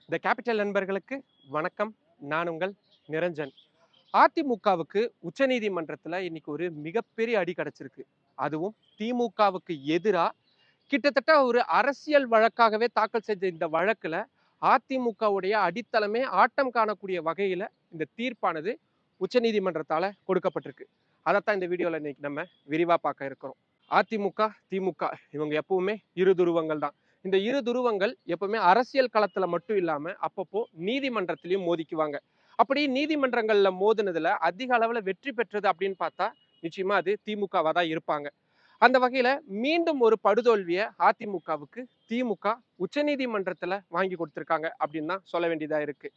The capital நண்பர்களுக்கு வணக்கம். நான் உங்கள் நிரஞ்சன். அதிமுகவுக்கு உச்சநீதிமன்றத்துல இன்னைக்கு ஒரு மிகப்பெரிய அடி கிடைச்சிருக்கு. அதுவும் திமுகவுக்கு எதிரா கிட்டத்தட்ட ஒரு அரசியல் வழக்காகவே தாக்கல் செஞ்ச இந்த வழக்குல அதிமுகவுடைய அடித்தளமே ஆட்டம் காணக்கூடிய வகையில இந்த தீர்ப்பானது உச்சநீதிமன்றத்தால கொடுக்கப்பட்டிருக்கு. அதைத்தான் இந்த வீடியோல இன்னைக்கு நம்ம விரிவா பார்க்க இருக்கிறோம். அதிமுக, திமுக இவங்க எப்பவுமே இரு துருவங்கள் தான். இந்த இரு துருவங்கள் எப்பவுமே அரசியல் களத்துல மட்டும் இல்லாம அப்பப்போ நீதிமன்றத்திலயும் மோதிக்குவாங்க. அப்படி நீதிமன்றங்கள்ல மோதுனதுல அதிக அளவுல வெற்றி பெற்றது அப்படின்னு பார்த்தா நிச்சயமா அது திமுகவா தான் இருப்பாங்க. அந்த வகையில மீண்டும் ஒரு படுதோல்விய அதிமுகவுக்கு திமுக உச்சநீதிமன்றத்துல வாங்கி கொடுத்திருக்காங்க அப்படின்னு தான் சொல்ல வேண்டியதா இருக்கு.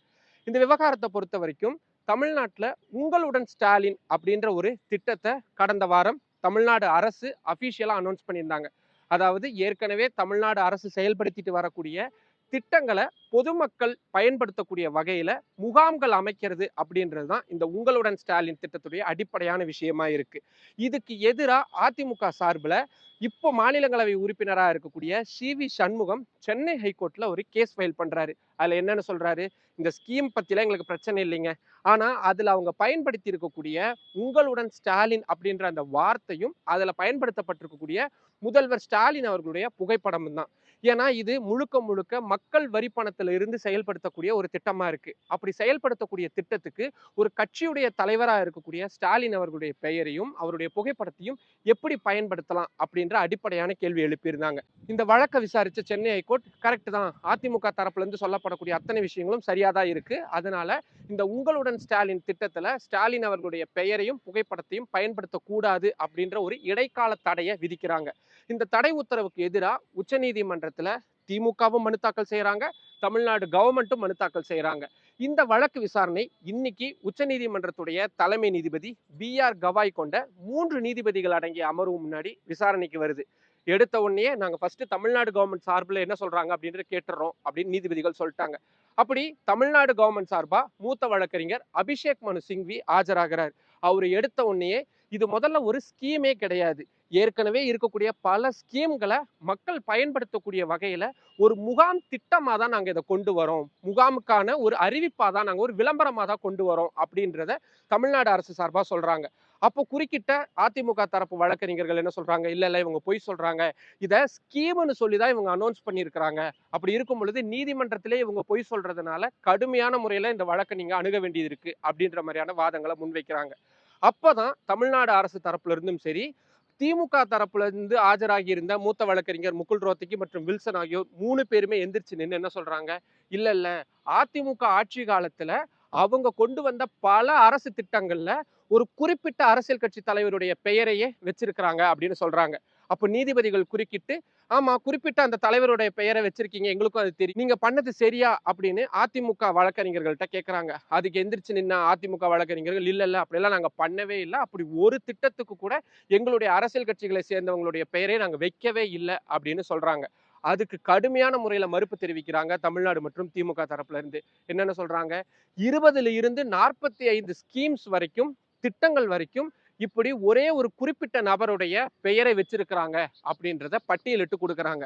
இந்த விவகாரத்தை பொறுத்த வரைக்கும் தமிழ்நாட்டுல உங்களுடன் ஸ்டாலின் அப்படின்ற ஒரு திட்டத்தை கடந்த வாரம் தமிழ்நாடு அரசு அபிஷியலா அனௌன்ஸ் பண்ணியிருந்தாங்க. அதாவது ஏற்கனவே தமிழ்நாடு அரசு செயல்படுத்திட்டு வரக்கூடிய திட்டங்களை பொதுமக்கள் பயன்படுத்தக்கூடிய வகையில முகாம்கள் அமைக்கிறது அப்படின்றது தான் இந்த உங்களுடன் ஸ்டாலின் திட்டத்துடைய அடிப்படையான விஷயமா இருக்கு. இதுக்கு எதிராக அதிமுக சார்பில் இப்போ மாநிலங்களவை உறுப்பினராக இருக்கக்கூடிய சி.வி. சண்முகம் சென்னை ஹைகோர்ட்ல ஒரு கேஸ் ஃபைல் பண்றாரு. அதுல என்னன்னு சொல்றாரு, இந்த ஸ்கீம் பத்திலாம் எங்களுக்கு பிரச்சனை இல்லைங்க, ஆனா அதுல அவங்க பயன்படுத்தி இருக்கக்கூடிய உங்களுடன் ஸ்டாலின் அப்படின்ற அந்த வார்த்தையும் அதுல பயன்படுத்தப்பட்டிருக்கக்கூடிய முதல்வர் ஸ்டாலின் அவர்களுடைய புகைப்படமும் தான். ஏன்னா இது முழுக்க முழுக்க மக்கள் வரி பணத்துல இருந்து செயல்படுத்தக்கூடிய ஒரு திட்டமா இருக்கு. அப்படி செயல்படுத்தக்கூடிய திட்டத்துக்கு ஒரு கட்சியுடைய தலைவரா இருக்கக்கூடிய ஸ்டாலின் அவர்களுடைய பெயரையும் அவருடைய புகைப்படத்தையும் எப்படி பயன்படுத்தலாம் அப்படின்ற அடிப்படையான கேள்வி எழுப்பியிருந்தாங்க. இந்த வழக்கை விசாரிச்ச சென்னை ஹைகோர்ட் கரெக்ட் தான், அதிமுக தரப்புல இருந்து சொல்லப்படக்கூடிய அத்தனை விஷயங்களும் சரியாதான் இருக்கு, அதனால இந்த உங்களுடன் ஸ்டாலின் திட்டத்துல ஸ்டாலின் அவர்களுடைய பெயரையும் புகைப்படத்தையும் பயன்படுத்தக்கூடாது அப்படின்ற ஒரு இடைக்கால தடையை விதிக்கிறாங்க. இந்த தடை உத்தரவுக்கு எதிராக உச்சநீதிமன்றத்துல திமுகவும் மனு தாக்கல் செய்யறாங்க, தமிழ்நாடு கவர்மெண்ட்டும் மனு தாக்கல் செய்யறாங்க. இந்த வழக்கு விசாரணை இன்னைக்கு உச்சநீதிமன்றத்துடைய தலைமை நீதிபதி பி.ஆர். கவாய் கொண்ட 3 நீதிபதிகள் அடங்கிய அமர்வு முன்னாடி விசாரணைக்கு வருது. எடுத்த உடனே நாங்க ஃபர்ஸ்ட் தமிழ்நாடு கவர்மெண்ட் சார்பில் என்ன சொல்றாங்க அப்படின்றத கேட்டுறோம் அப்படின்னு நீதிபதிகள் சொல்லிட்டாங்க. அப்படி தமிழ்நாடு கவர்மெண்ட் சார்பா மூத்த வழக்கறிஞர் அபிஷேக் மனு சிங்வி ஆஜராகிறார். அவரு எடுத்த உடனே இது முதல்ல ஒரு ஸ்கீமே கிடையாது, ஏற்கனவே இருக்கக்கூடிய பல ஸ்கீம்களை மக்கள் பயன்படுத்தக்கூடிய வகையில ஒரு முகாம் திட்டமா தான் நாங்க இதை கொண்டு வரோம், முகாமுக்கான ஒரு அறிவிப்பா தான் நாங்க ஒரு விளம்பரமா தான் கொண்டு வரோம் அப்படின்றத தமிழ்நாடு அரசு சார்பா சொல்றாங்க. அப்போ குறுக்கிட்ட அதிமுக தரப்பு வழக்கறிஞர்கள் என்ன சொல்றாங்க, இல்ல இல்ல இவங்க பொய் சொல்றாங்க, இத ஸ்கீம்னு சொல்லிதான் இவங்க அனௌன்ஸ் பண்ணியிருக்கிறாங்க, அப்படி இருக்கும் பொழுது நீதிமன்றத்திலே இவங்க பொய் சொல்றதுனால கடுமையான முறையில இந்த வழக்கை நீங்க அணுக வேண்டியது இருக்கு அப்படின்ற மாதிரியான வாதங்களை முன்வைக்கிறாங்க. அப்பதான் தமிழ்நாடு அரசு தரப்புல இருந்தும் சரி, திமுக தரப்புல இருந்து ஆஜராகி இருந்த மூத்த வழக்கறிஞர் முகுல் ரோத்தகி மற்றும் வில்சன் ஆகியோர் 3 பேருமே எந்திரிச்சு நின்று என்ன சொல்றாங்க, இல்ல இல்ல அதிமுக ஆட்சி காலத்துல அவங்க கொண்டு வந்த பல அரசு திட்டங்கள்ல ஒரு குறிப்பிட்ட அரசியல் கட்சி தலைவருடைய பெயரையே வச்சிருக்கிறாங்க அப்படின்னு சொல்றாங்க. அப்ப நீதிபதிகள் குறுக்கிட்டு, ஆமா குறிப்பிட்ட அந்த தலைவருடைய பெயரை வச்சிருக்கீங்க, எங்களுக்கும் அது தெரியும், நீங்க பண்ணது சரியா அப்படின்னு அதிமுக வழக்கறிஞர்கள்ட்ட கேட்கறாங்க. அதுக்கு எந்திரிச்சு நின்ன அதிமுக வழக்கறிஞர்கள், இல்ல இல்ல அப்படியெல்லாம் நாங்க பண்ணவே இல்லை, அப்படி ஒரு திட்டத்துக்கு கூட எங்களுடைய அரசியல் கட்சிகளை சேர்ந்தவங்களுடைய பெயரை நாங்க வைக்கவே இல்லை அப்படின்னு சொல்றாங்க. அதுக்கு கடுமையான முறையில மறுப்பு தெரிவிக்கிறாங்க தமிழ்நாடு மற்றும் திமுக தரப்புல இருந்து. என்னன்னு சொல்றாங்க, 20ல இருந்து 45 ஸ்கீம்ஸ் வரைக்கும், திட்டங்கள் வரைக்கும் இப்படி ஒரே ஒரு குறிப்பிட்ட நபருடைய பெயரை வச்சிருக்கிறாங்க அப்படின்றத பட்டியலிட்டு கொடுக்குறாங்க.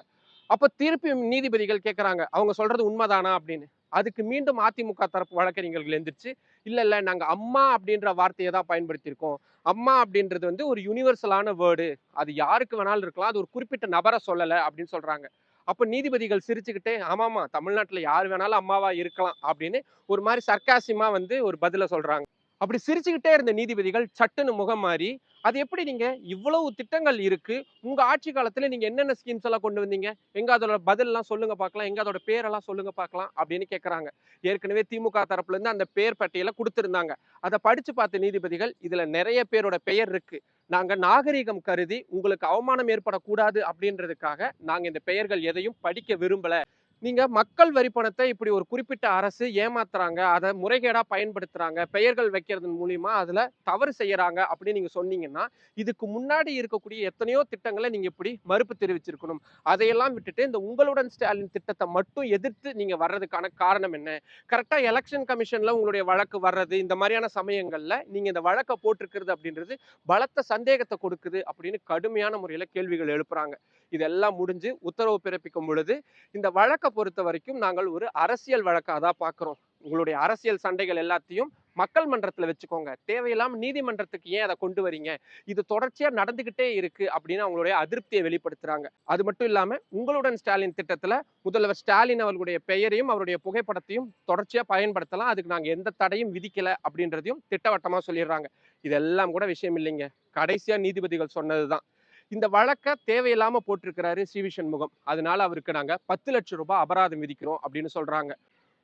அப்ப திருப்பி நீதிபதிகள் கேட்கறாங்க, அவங்க சொல்றது உண்மைதானா அப்படின்னு. அதுக்கு மீண்டும் அதிமுக தரப்பு வழக்கறிஞர்கள் எந்திரிச்சு, இல்ல இல்ல நாங்க அம்மா அப்படின்ற வார்த்தையை தான் பயன்படுத்தியிருக்கோம், அம்மா அப்படின்றது வந்து ஒரு யூனிவர்சலான வேர்டு, அது யாருக்கு வேணாலும் இருக்கலாம், அது ஒரு குறிப்பிட்ட நபரை சொல்லல அப்படின்னு சொல்றாங்க. அப்ப நீதிபதிகள் சிரிச்சுக்கிட்டே, ஆமாமா தமிழ்நாட்டுல யார் வேணாலும் அம்மாவா இருக்கலாம் அப்படின்னு ஒரு மாதிரி சர்க்காசியமா வந்து ஒரு பதில சொல்றாங்க. அப்படி சிரிச்சுக்கிட்டே இருந்த நீதிபதிகள் சட்டுன்னு முகம் மாறி, அது எப்படி நீங்க இவ்வளவு திட்டங்கள் இருக்கு, உங்க ஆட்சி காலத்துல நீங்க என்னென்ன ஸ்கீம்ஸ் எல்லாம் கொண்டு வந்தீங்க, எங்க அதோட பதில் எல்லாம் சொல்லுங்க பார்க்கலாம், எங்க அதோட பேரெல்லாம் சொல்லுங்க பார்க்கலாம் அப்படின்னு கேட்கறாங்க. ஏற்கனவே திமுக தரப்புல இருந்து அந்த பேர் பட்டியலை கொடுத்திருந்தாங்க. அதை படிச்சு பார்த்த நீதிபதிகள், இதுல நிறைய பேரோட பெயர் இருக்கு, நாங்க நாகரீகம் கருதி உங்களுக்கு அவமானம் ஏற்படக்கூடாது அப்படின்றதுக்காக நாங்க இந்த பெயர்கள் எதையும் படிக்க விரும்பல, நீங்க மக்கள் வரி பணத்தை இப்படி ஒரு குறிப்பிட்ட அரசு ஏமாத்துறாங்க, அதை முறைகேடா பயன்படுத்துறாங்க, பெயர்கள் வைக்கிறதன் மூலியமா அதுல தவறு செய்யறாங்க அப்படின்னு நீங்க சொன்னீங்கன்னா, இதுக்கு முன்னாடி இருக்கக்கூடிய எத்தனையோ திட்டங்களை நீங்க இப்படி மறுப்பு தெரிவிச்சிருக்கணும். அதையெல்லாம் விட்டுட்டு இந்த உங்களுடன் ஸ்டாலின் திட்டத்தை மட்டும் எதிர்த்து நீங்க வர்றதுக்கான காரணம் என்ன? கரெக்டா எலெக்ஷன் கமிஷன்ல உங்களுடைய வழக்கு வர்றது, இந்த மாதிரியான சமயங்கள்ல நீங்க இந்த வழக்கை போட்டிருக்கிறது அப்படின்றது பலத்த சந்தேகத்தை கொடுக்குது அப்படின்னு கடுமையான முறையில கேள்விகள் எழுப்புறாங்க. இதெல்லாம் முடிஞ்சு உத்தரவு பிறப்பிக்கும் பொழுது இந்த வழக்கை பொறுத்த வரைக்கும் நாங்கள் ஒரு அரசியல் வழக்கா தான் பார்க்கிறோம். உங்களுடைய அரசியல் சண்டைகள் எல்லாத்தையும் மக்கள் மன்றத்துல வச்சுக்கோங்க. தேவையில்லாம நீதிமன்றத்துக்கு ஏன் அத கொண்டு வரீங்க? இது தொடர்ச்சியா நடந்துகிட்டே இருக்கு அப்படின்னு அவங்களுடைய அதிருப்தியை வெளிப்படுத்துறாங்க. அது மட்டும் இல்லாம உங்களுடன் ஸ்டாலின் திட்டத்துல முதல்வர் ஸ்டாலின் அவர்களுடைய பெயரையும் அவருடைய புகைப்படத்தையும் தொடர்ச்சியா பயன்படுத்தலாம். அதுக்கு நாங்க எந்த தடையும் விதிக்கல அப்படின்றதையும் திட்டவட்டமா சொல்லிடுறாங்க. இதெல்லாம் கூட விஷயம் இல்லைங்க. கடைசியா நீதிபதிகள் சொன்னதுதான். இந்த வழக்க தேவையில்லாம போட்டிருக்கிறாரு சி.வி. சண்முகம். அதனால அவருக்கு நாங்க 10,00,000 ரூபாய் அபராதம் விதிக்கிறோம் அப்படின்னு சொல்றாங்க.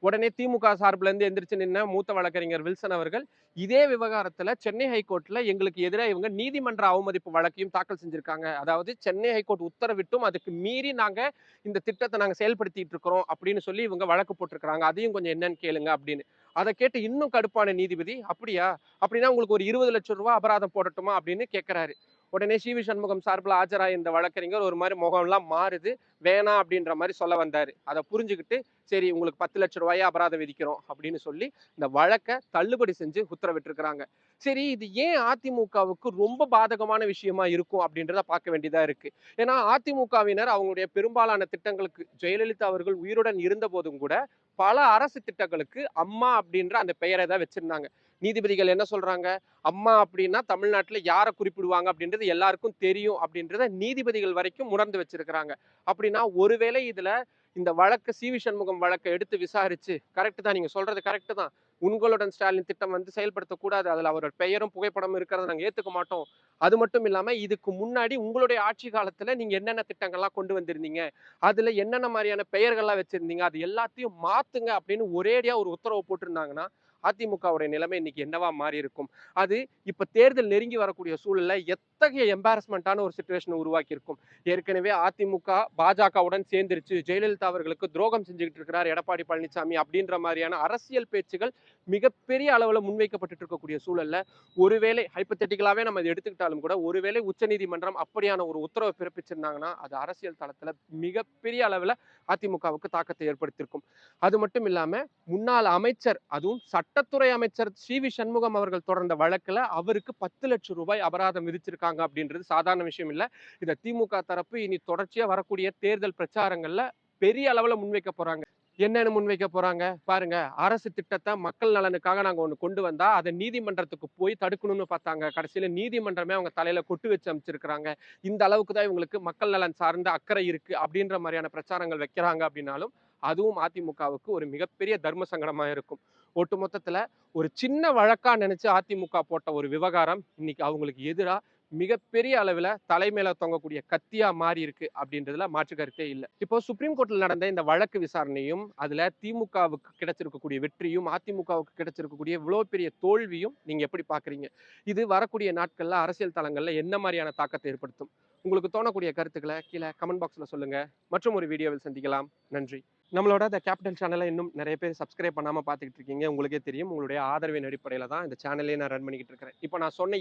உடனே திமுக சார்புல இருந்து எந்திரிச்சு நின்ன மூத்த வழக்கறிஞர் வில்சன் அவர்கள் இதே விவகாரத்துல சென்னை ஹைகோர்ட்ல எங்களுக்கு எதிராக இவங்க நீதிமன்ற அவமதிப்பு வழக்கையும் தாக்கல் செஞ்சிருக்காங்க. அதாவது சென்னை ஹைகோர்ட் உத்தரவிட்டும் அதுக்கு மீறி நாங்க இந்த திட்டத்தை நாங்க செயல்படுத்திட்டு இருக்கிறோம் அப்படின்னு சொல்லி இவங்க வழக்கு போட்டிருக்கிறாங்க. அதையும் கொஞ்சம் என்னன்னு கேளுங்க அப்படின்னு. அதை கேட்டு இன்னும் கடுப்பான நீதிபதி, அப்படியா, அப்படின்னா உங்களுக்கு ஒரு 20,00,000 ரூபாய் அபராதம் போடட்டுமா அப்படின்னு கேட்கிறாரு. உடனே சி.வி. சண்முகம் சார்பில் ஆஜராய இந்த வழக்கறிஞர் ஒரு மாதிரி முகம் எல்லாம் மாறுது. வேணாம் அப்படின்ற மாதிரி சொல்ல வந்தாரு. அதை புரிஞ்சுக்கிட்டு சரி உங்களுக்கு 10,00,000 ரூபாயை அபராதம் விதிக்கிறோம் அப்படின்னு சொல்லி இந்த வழக்கை தள்ளுபடி செஞ்சு உத்தரவிட்டிருக்கிறாங்க. சரி, இது ஏன் அதிமுகவுக்கு ரொம்ப பாதகமான விஷயமா இருக்கும் அப்படின்றத பார்க்க வேண்டியதா இருக்கு. ஏன்னா அதிமுகவினர் அவங்களுடைய பெரும்பாலான திட்டங்களுக்கு ஜெயலலிதா அவர்கள் உயிருடன் இருந்த போதும் கூட பல அரசு திட்டங்களுக்கு அம்மா அப்படின்ற அந்த பெயரை தான் வச்சிருந்தாங்க. நீதிபதிகள் என்ன சொல்றாங்க, அம்மா அப்படின்னா தமிழ்நாட்டுல யாரை குறிப்பிடுவாங்க அப்படின்றது எல்லாருக்கும் தெரியும் அப்படின்றத நீதிபதிகள் வரைக்கும் உணர்ந்து வச்சிருக்கிறாங்க. அப்படின்னா ஒருவேளை இதுல இந்த வழக்கு சி.வி. சண்முகம் வழக்கை எடுத்து விசாரிச்சு, கரெக்ட் தான், நீங்க சொல்றது கரெக்ட் தான், உங்களுடன் ஸ்டாலின் திட்டம் வந்து செயல்படுத்தக்கூடாது, அதுல அவரோட பெயரும் புகைப்படமும் இருக்கிறத நாங்க ஏத்துக்க மாட்டோம். அது மட்டும் இல்லாம இதுக்கு முன்னாடி உங்களுடைய ஆட்சி காலத்துல நீங்க என்னென்ன திட்டங்கள்லாம் கொண்டு வந்திருந்தீங்க, அதுல என்னென்ன மாதிரியான பெயர்கள்லாம் வச்சிருந்தீங்க, அது எல்லாத்தையும் மாத்துங்க அப்படின்னு ஒரேடியா ஒரு உத்தரவு போட்டிருந்தாங்கன்னா அதிமுகவுடைய நிலைமை இன்னைக்கு என்னவா மாறி இருக்கும். அது இப்ப தேர்தல் நெருங்கி வரக்கூடிய சூழல்ல எத்தகைய எம்பாரஸ்மெண்டான ஒரு சிச்சுவேஷன் உருவாக்கி இருக்கும். ஏற்கனவே அதிமுக பாஜகவுடன் சேர்ந்துருச்சு, ஜெயலலிதா அவர்களுக்கு துரோகம் செஞ்சுக்கிட்டு இருக்கிறார் எடப்பாடி பழனிசாமி அப்படின்ற மாதிரியான அரசியல் பேச்சுகள் மிகப்பெரிய அளவுல முன்வைக்கப்பட்டு இருக்கக்கூடிய சூழல்ல ஒருவேளை ஹைப்போதெட்டிக்கலாவே நம்ம இதை எடுத்துக்கிட்டாலும் கூட ஒருவேளை உச்சநீதிமன்றம் அப்படியான ஒரு உத்தரவை பிறப்பிச்சிருந்தாங்கன்னா அது அரசியல் தளத்துல மிகப்பெரிய அளவுல அதிமுகவுக்கு தாக்கத்தை ஏற்படுத்தியிருக்கும். அது மட்டும் இல்லாம முன்னாள் அமைச்சர், அதுவும் சட்டத்துறை அமைச்சர் சி.வி. சண்முகம் அவர்கள் தொடர்ந்த வழக்குல அவருக்கு 10,00,000 ரூபாய் அபராதம் விதிச்சிருக்காங்க அப்படின்றது சாதாரண விஷயம் இல்ல. இத திமுக தரப்பு இனி தொடர்ச்சியா வரக்கூடிய தேர்தல் பிரச்சாரங்கள்ல பெரிய அளவுல முன்வைக்க போறாங்க. என்னன்னு முன்வைக்க போறாங்க பாருங்க, அரசு திட்டத்தை மக்கள் நலனுக்காக நாங்க ஒண்ணு கொண்டு வந்தா அதை நீதிமன்றத்துக்கு போய் தடுக்கணும்னு பார்த்தாங்க. கடைசியில நீதிமன்றமே அவங்க தலையில கொட்டு வச்சு அமைச்சிருக்கிறாங்க. இந்த அளவுக்கு தான் இவங்களுக்கு மக்கள் நலன் சார்ந்த அக்கறை இருக்கு அப்படின்ற மாதிரியான பிரச்சாரங்கள் வைக்கிறாங்க அப்படின்னாலும் அதுவும் அதிமுகவுக்கு ஒரு மிகப்பெரிய தர்ம சங்கடமா இருக்கும். ஒட்டு மொத்தத்துல ஒரு சின்ன வழக்கா நினைச்சு அதிமுக போட்ட ஒரு விவகாரம் இன்னைக்கு அவங்களுக்கு எதிரா மிகப்பெரிய அளவுல தலைமையில தொங்கக்கூடிய கத்தியா மாறி இருக்கு அப்படின்றதுல மாற்று கருத்தே இல்லை. இப்போ சுப்ரீம் கோர்ட்ல நடந்த இந்த வழக்கு விசாரணையும் அதுல திமுகவுக்கு கிடைச்சிருக்கக்கூடிய வெற்றியும் அதிமுகவுக்கு கிடைச்சிருக்கக்கூடிய இவ்வளவு பெரிய தோல்வியும் நீங்க எப்படி பாக்குறீங்க? இது வரக்கூடிய நாட்கள்ல அரசியல் தளங்கள்ல என்ன மாதிரியான தாக்கத்தை ஏற்படுத்தும்? உங்களுக்கு தோணக்கூடிய கருத்துக்களை கீழே கமெண்ட் பாக்ஸ்ல சொல்லுங்க. மற்றும் ஒரு வீடியோவில் சந்திக்கலாம். நன்றி. நம்மளோட இந்த கேபிட்டல் சேனலை இன்னும் நிறைய பேர் சப்ஸ்கிரைப் பண்ணாம பார்த்துக்கிட்டு இருக்கீங்க. உங்களுக்கே தெரியும், உங்களுடைய ஆதரவின் அடிப்படையில தான் இந்த சேனலே நான் ரன் பண்ணிக்கிட்டு இருக்கிறேன். இப்போ நான் சொன்ன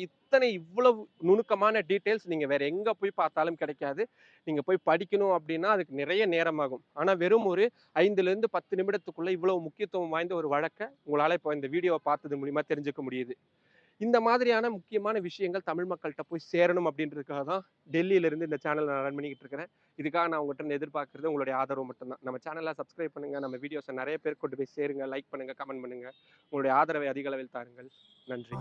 இவ்வளவு நுணுக்கமான டீட்டெயில்ஸ் நீங்க வேற எங்க போய் பார்த்தாலும் கிடைக்காது. நீங்க போய் படிக்கணும் அப்படின்னா அதுக்கு நிறைய நேரமாகும். ஆனா வெறும் ஒரு 5ல இருந்து 10 நிமிடத்துக்குள்ள இவ்வளவு முக்கியத்துவம் வாய்ந்த ஒரு வழக்கை உங்களால இப்போ இந்த வீடியோவை பார்த்தது மூலியமா தெரிஞ்சுக்க முடியுது. இந்த மாதிரியான முக்கியமான விஷயங்கள் தமிழ் மக்கள்கிட்ட போய் சேரணும் அப்படின்றதுக்காக தான் டெல்லியில இருந்து இந்த சேனல் நான் ரன் பண்ணிக்கிட்டு இருக்கிறேன். இதுக்காக நான் உங்கள்கிட்ட இருந்து எதிர்பார்க்கறது உங்களுடைய ஆதரவு மட்டும்தான். நம்ம சேனலை சப்ஸ்கிரைப் பண்ணுங்க, நம்ம வீடியோஸை நிறைய பேர் கொண்டு போய் சேருங்க, லைக் பண்ணுங்க, கமெண்ட் பண்ணுங்க. உங்களுடைய ஆதரவை அதிக அளவில் தாருங்கள். நன்றி.